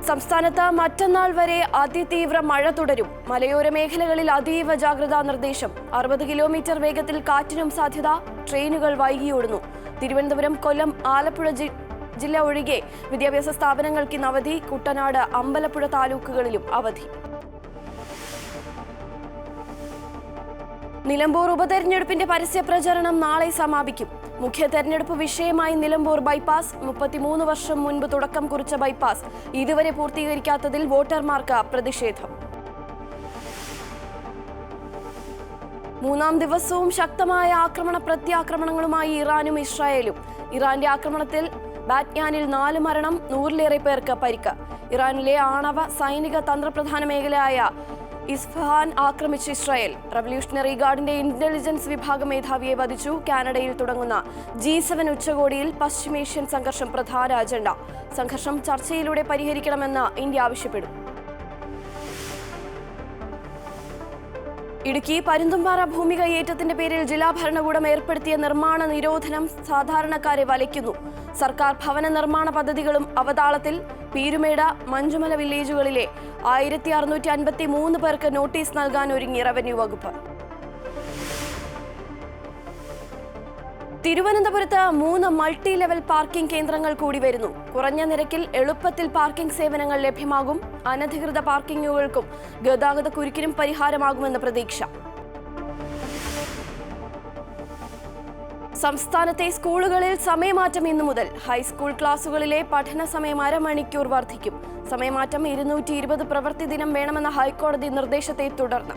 സംസ്ഥാനത്ത് മറ്റന്നാൾ വരെ അതിതീവ്ര മഴ തുടരും. മലയോര മേഖലകളിൽ അതീവ ജാഗ്രതാ നിർദ്ദേശം. 60 കിലോമീറ്റർ വേഗത്തിൽ കാറ്റിനും സാധ്യത. ട്രെയിനുകൾ വൈകിയോടുന്നു. തിരുവനന്തപുരം, കൊല്ലം, ആലപ്പുഴ ജില്ല ഒഴികെ വിദ്യാഭ്യാസ സ്ഥാപനങ്ങൾക്ക് ഇന്ന് അവധി. കുട്ടനാട്, അമ്പലപ്പുഴ താലൂക്കുകളിലും അവധി. നിലമ്പൂർ ഉപതെരഞ്ഞെടുപ്പിന്റെ പരസ്യപ്രചരണം നാളെ സമാപിക്കും. മുഖ്യ തെരഞ്ഞെടുപ്പ് വിഷയമായി നിലമ്പൂർ ബൈപ്പാസ്. 33 വർഷം മുൻപ് തുടക്കം കുറിച്ച ബൈപ്പാസ് ഇതുവരെ പൂർത്തീകരിക്കാത്തതിൽ വോട്ടർമാർക്ക് പ്രതിഷേധം. മൂന്നാം ദിവസവും ശക്തമായ ആക്രമണ പ്രത്യാക്രമണങ്ങളുമായി ഇറാനും ഇസ്രായേലും. ഇറാന്റെ ആക്രമണത്തിൽ ബാറ്റ്യാനിൽ 4 മരണം, 100-ലേറെ പേർക്ക് പരിക്ക്. ഇറാനിലെ ആണവ സൈനിക തന്ത്രപ്രധാന മേഖലയായ ഇസ്ഫഹാൻ ആക്രമിച്ച ഇസ്രായേൽ. റവല്യൂഷണറി ഗാർഡിന്റെ ഇന്റലിജൻസ് വിഭാഗം മേധാവിയെ വധിച്ചു. കാനഡയിൽ തുടങ്ങുന്ന G7 ഉച്ചകോടിയിൽ പശ്ചിമേഷ്യൻ സംഘർഷം പ്രധാന അജണ്ട. സംഘർഷം ചർച്ചയിലൂടെ പരിഹരിക്കണമെന്ന് ഇന്ത്യ ആവശ്യപ്പെടും. ഇടുക്കി പരുന്തുംപാറ ഭൂമി കയ്യേറ്റത്തിന്റെ പേരിൽ ജില്ലാ ഭരണകൂടം ഏർപ്പെടുത്തിയ നിർമ്മാണ നിരോധനം സാധാരണക്കാരെ വലയ്ക്കുന്നു. സർക്കാർ ഭവന നിർമ്മാണ പദ്ധതികളും അവതാളത്തിൽ. പീരുമേട്, മഞ്ചുമല വില്ലേജുകളിലെ 1653 പേർക്ക് നോട്ടീസ് നൽകാൻ ഒരുങ്ങി റവന്യൂ വകുപ്പ്. തിരുവനന്തപുരത്ത് 3 മൾട്ടി ലെവൽ പാർക്കിംഗ് കേന്ദ്രങ്ങൾ കൂടി വരുന്നു. കുറഞ്ഞ നിരക്കിൽ എളുപ്പത്തിൽ പാർക്കിംഗ് സേവനങ്ങൾ ലഭ്യമാകും. അനധികൃത പാർക്കിങ്ങുകൾക്കും ഗതാഗത കുരുക്കിനും പരിഹാരമാകുമെന്ന് പ്രതീക്ഷ. സംസ്ഥാനത്തെ സ്കൂളുകളിൽ സമയമാറ്റം ഇന്നു മുതൽ. ഹൈസ്കൂൾ ക്ലാസുകളിലെ പഠന സമയം അരമണിക്കൂർ വർദ്ധിക്കും. സമയമാറ്റം 220 പ്രവൃത്തി ദിനം വേണമെന്ന ഹൈക്കോടതി നിർദ്ദേശത്തെ തുടർന്ന്.